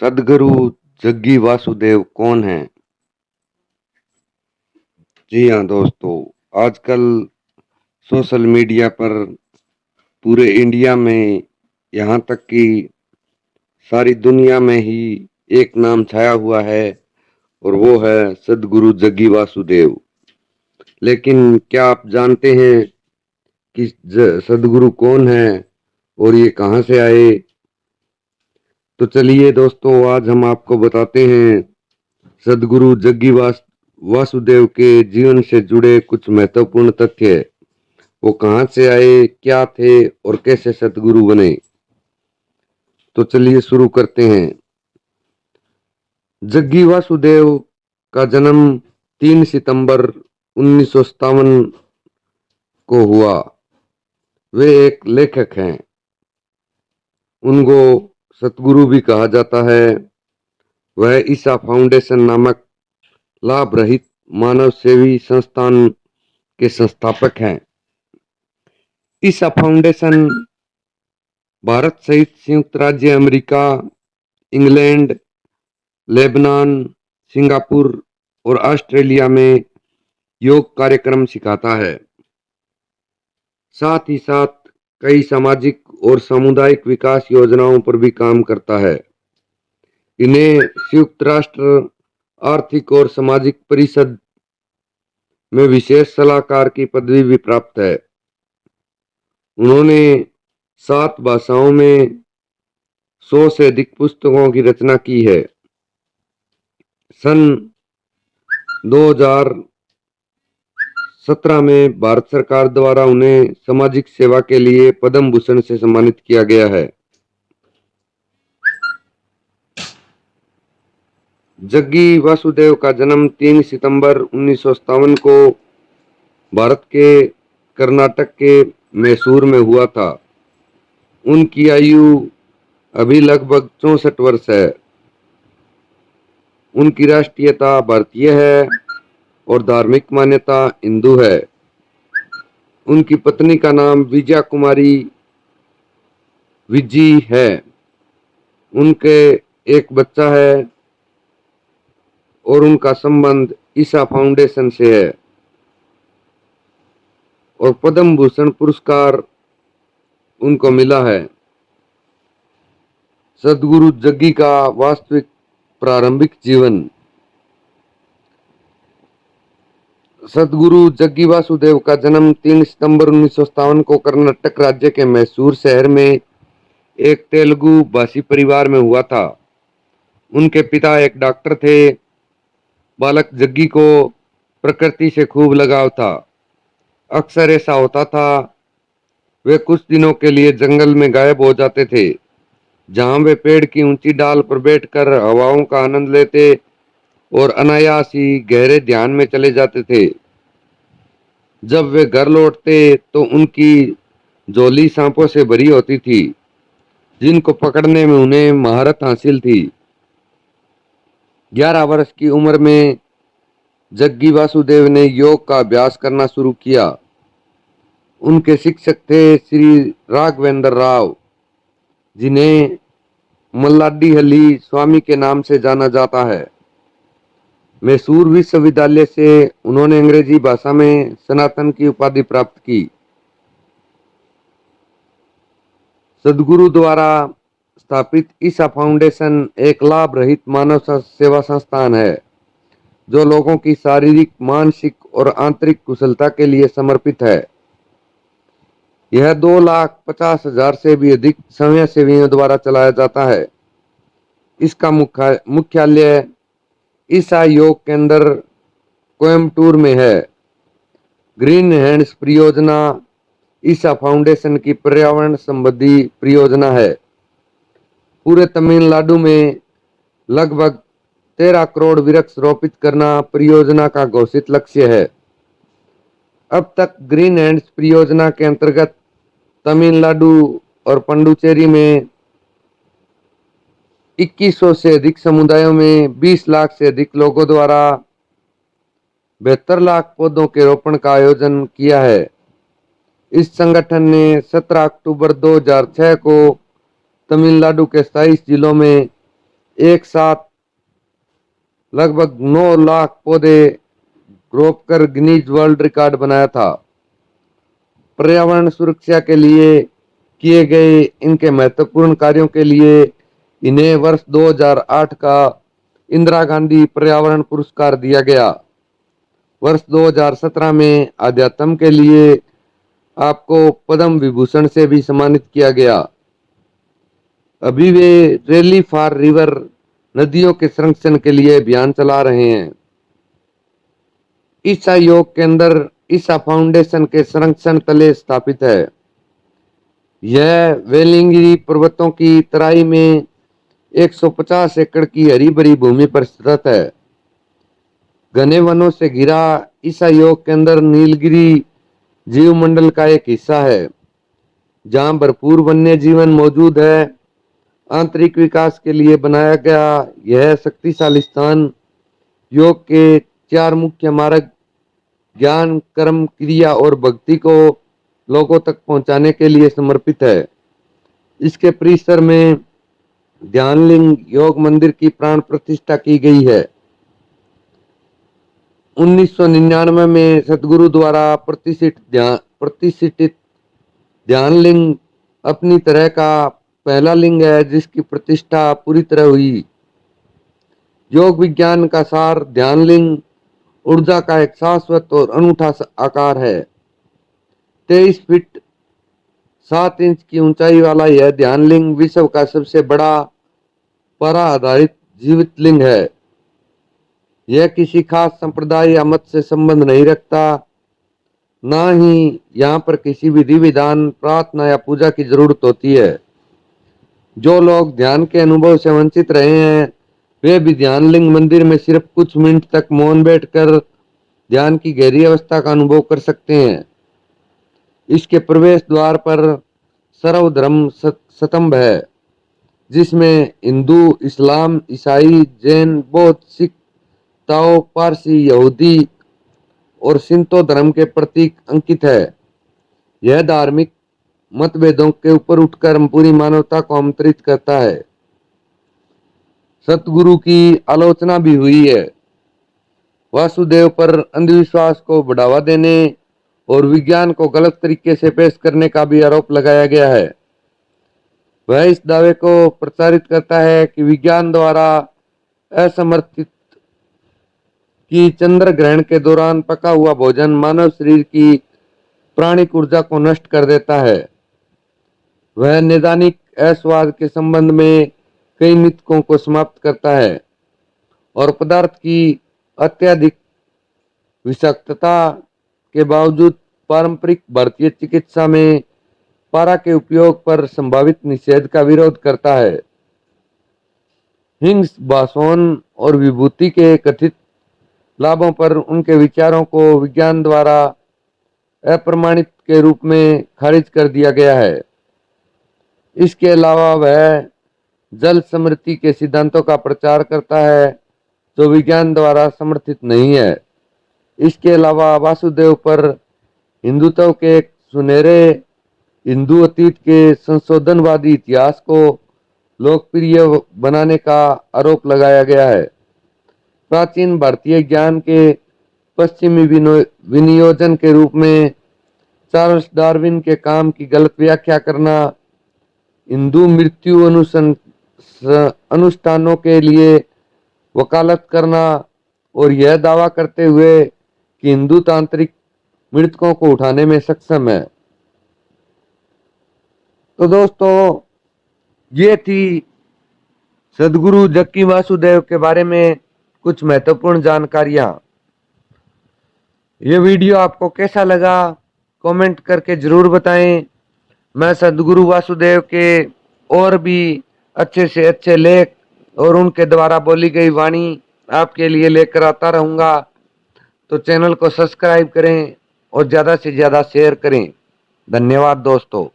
सद्गुरु जग्गी वासुदेव कौन हैं? जी हाँ दोस्तों, आजकल सोशल मीडिया पर पूरे इंडिया में यहाँ तक कि सारी दुनिया में ही एक नाम छाया हुआ है और वो है सद्गुरु जग्गी वासुदेव। लेकिन क्या आप जानते हैं कि सद्गुरु कौन है और ये कहाँ से आए? तो चलिए दोस्तों, आज हम आपको बताते हैं सद्गुरु जग्गी वासुदेव के जीवन से जुड़े कुछ महत्वपूर्ण तथ्य। वो कहाँ से आए, क्या थे और कैसे सद्गुरु बने। तो चलिए शुरू करते हैं। जग्गी वासुदेव का जन्म 3 सितंबर 1957 को हुआ। वे एक लेखक हैं। उनको सतगुरु भी कहा जाता है। वह ईसा फाउंडेशन नामक लाभ रहित मानव सेवी संस्थान के संस्थापक हैं। ईसा फाउंडेशन भारत सहित संयुक्त राज्य अमेरिका, इंग्लैंड, लेबनान, सिंगापुर और ऑस्ट्रेलिया में योग कार्यक्रम सिखाता है। साथ ही साथ कई सामाजिक और सामुदायिक विकास योजनाओं पर भी काम करता है। इन्हें संयुक्त राष्ट्र आर्थिक और सामाजिक परिषद में विशेष सलाहकार की पदवी भी प्राप्त है। उन्होंने 7 भाषाओं में 100 से अधिक पुस्तकों की रचना की है। सन 2017 में भारत सरकार द्वारा उन्हें सामाजिक सेवा के लिए पद्म भूषण से सम्मानित किया गया है। जग्गी वासुदेव का जन्म 3 सितंबर 1957 को भारत के कर्नाटक के मैसूर में हुआ था। उनकी आयु अभी लगभग 64 वर्ष है। उनकी राष्ट्रीयता भारतीय है और धार्मिक मान्यता हिंदू है। उनकी पत्नी का नाम विजया कुमारी विजी है। उनके एक बच्चा है और उनका संबंध ईसा फाउंडेशन से है और पद्म भूषण पुरस्कार उनको मिला है। सद्गुरु जग्गी का वास्तविक प्रारंभिक जीवन। सद्गुरु जग्गी वासुदेव का जन्म 3 सितंबर 1957 को कर्नाटक राज्य के मैसूर शहर में एक तेलुगु भाषी परिवार में हुआ था। उनके पिता एक डॉक्टर थे। बालक जग्गी को प्रकृति से खूब लगाव था। अक्सर ऐसा होता था, वे कुछ दिनों के लिए जंगल में गायब हो जाते थे, जहां वे पेड़ की ऊंची डाल पर बैठकर हवाओं का आनंद लेते और अनायास ही गहरे ध्यान में चले जाते थे। जब वे घर लौटते तो उनकी झोली सांपों से भरी होती थी, जिनको पकड़ने में उन्हें महारत हासिल थी। 11 वर्ष की उम्र में जग्गी वासुदेव ने योग का अभ्यास करना शुरू किया। उनके शिक्षक थे श्री राघवेंद्र राव, जिन्हें मल्लाडीहल्ली स्वामी के नाम से जाना जाता है। मैसूर विश्वविद्यालय से उन्होंने अंग्रेजी भाषा में स्नातक की उपाधि प्राप्त की। सद्गुरु द्वारा स्थापित ईसा फाउंडेशन एक लाभ रहित मानव सेवा संस्थान है, जो लोगों की शारीरिक, मानसिक और आंतरिक कुशलता के लिए समर्पित है। यह 2,50,000 से भी अधिक स्वयंसेवियों द्वारा चलाया जाता है। इसका मुख्यालय ईसा योग केंद्र कोयम्बटूर में है। ग्रीन हैंड्स परियोजना ईसा फाउंडेशन की पर्यावरण संबंधी परियोजना है। पूरे तमिलनाडु में लगभग 13 करोड़ वृक्ष रोपित करना परियोजना का घोषित लक्ष्य है। अब तक ग्रीन हैंड्स परियोजना के अंतर्गत तमिलनाडु और पुडुचेरी में 2100 से अधिक समुदायों में 20 लाख से अधिक लोगों द्वारा 72 लाख पौधों के रोपण का आयोजन किया है। इस संगठन ने 17 अक्टूबर 2006 को तमिलनाडु के 27 जिलों में एक साथ लगभग 9 लाख पौधे रोप कर गिनीज वर्ल्ड रिकॉर्ड बनाया था। पर्यावरण सुरक्षा के लिए किए गए इनके महत्वपूर्ण कार्यों के लिए इन्हें वर्ष 2008 का इंदिरा गांधी पर्यावरण पुरस्कार दिया गया। वर्ष 2017 में अध्यात्म के लिए आपको पद्म विभूषण से भी सम्मानित किया गया। अभी वे रैली फॉर रिवर नदियों के संरक्षण के लिए अभियान चला रहे हैं। ईसा योग केंद्र ईसा फाउंडेशन के संरक्षण तले स्थापित है। यह वेलिंगिरी पर्वतों की तराई में 150 एकड़ की हरी भरी भूमि पर स्थित है। घने वनों से घिरा ईसा योग केंद्र नीलगिरी जीव मंडल का एक हिस्सा है, जहां भरपूर वन्य जीवन मौजूद है। आंतरिक विकास के लिए बनाया गया यह शक्तिशाली स्थान योग के 4 मुख्य मार्ग ज्ञान, कर्म, क्रिया और भक्ति को लोगों तक पहुंचाने के लिए समर्पित है। इसके परिसर में ध्यानलिंग योग मंदिर की प्राण प्रतिष्ठा की गई है। 1999 में सदगुरु द्वारा प्रतिष्ठित ध्यानलिंग अपनी तरह का पहला लिंग है जिसकी प्रतिष्ठा पूरी तरह हुई। योग विज्ञान का सार ध्यानलिंग ऊर्जा का एक शाश्वत और अनूठा आकार है। 23 फीट 7 इंच की ऊंचाई वाला यह ध्यानलिंग विश्व का सबसे बड़ा परा आधारित जीवित लिंग है। यह किसी खास संप्रदाय या मत से संबंध नहीं रखता, ना ही यहाँ पर किसी विधि विधान, प्रार्थना या पूजा की जरूरत होती है। जो लोग ध्यान के अनुभव से वंचित रहे हैं वे भी ध्यानलिंग मंदिर में सिर्फ कुछ मिनट तक मौन बैठकर ध्यान की गहरी अवस्था का अनुभव कर सकते हैं। इसके प्रवेश द्वार पर सर्वधर्म स्तंभ है, जिसमें हिंदू, इस्लाम, ईसाई, जैन, बौद्ध, सिख, ताओ, पारसी, यहूदी और सिंतो धर्म के प्रतीक अंकित है। यह धार्मिक मतभेदों के ऊपर उठकर पूरी मानवता को आमंत्रित करता है। सतगुरु की आलोचना भी हुई है। वासुदेव पर अंधविश्वास को बढ़ावा देने और विज्ञान को गलत तरीके से पेश करने का भी आरोप लगाया गया है। वह इस दावे को प्रचारित करता है कि विज्ञान द्वारा असमर्थित कि चंद्र ग्रहण के दौरान पका हुआ भोजन मानव शरीर की प्राणिक ऊर्जा को नष्ट कर देता है। वह नैदानिक असवाद के संबंध में कई मिथकों को समाप्त करता है और पदार्थ की अत्यधिक विषाक्तता के बावजूद पारंपरिक भारतीय चिकित्सा में पारा के उपयोग पर संभावित निषेध का विरोध करता है। हिंग्स बासोन और विभूति के कथित लाभों पर उनके विचारों को विज्ञान द्वारा अप्रमाणित के रूप में खारिज कर दिया गया है। इसके अलावा वह जल समृद्धि के सिद्धांतों का प्रचार करता है जो विज्ञान द्वारा समर्थित नहीं है। इसके अलावा वासुदेव पर हिंदुत्व के एक सुनहरे हिंदू अतीत के संशोधनवादी इतिहास को लोकप्रिय बनाने का आरोप लगाया गया है। प्राचीन भारतीय ज्ञान के पश्चिमी विनियोजन के रूप में चार्ल्स डार्विन के काम की गलत व्याख्या करना, हिंदू मृत्यु अनुष्ठानों के लिए वकालत करना और यह दावा करते हुए कि हिंदू तांत्रिक मृतकों को उठाने में सक्षम है। तो दोस्तों, ये थी सदगुरु जक्की वासुदेव के बारे में कुछ महत्वपूर्ण जानकारियां। ये वीडियो आपको कैसा लगा कमेंट करके जरूर बताएं। मैं सदगुरु वासुदेव के और भी अच्छे से अच्छे लेख और उनके द्वारा बोली गई वाणी आपके लिए लेकर आता रहूँगा। तो चैनल को सब्सक्राइब करें और ज़्यादा से ज़्यादा शेयर करें। धन्यवाद दोस्तों।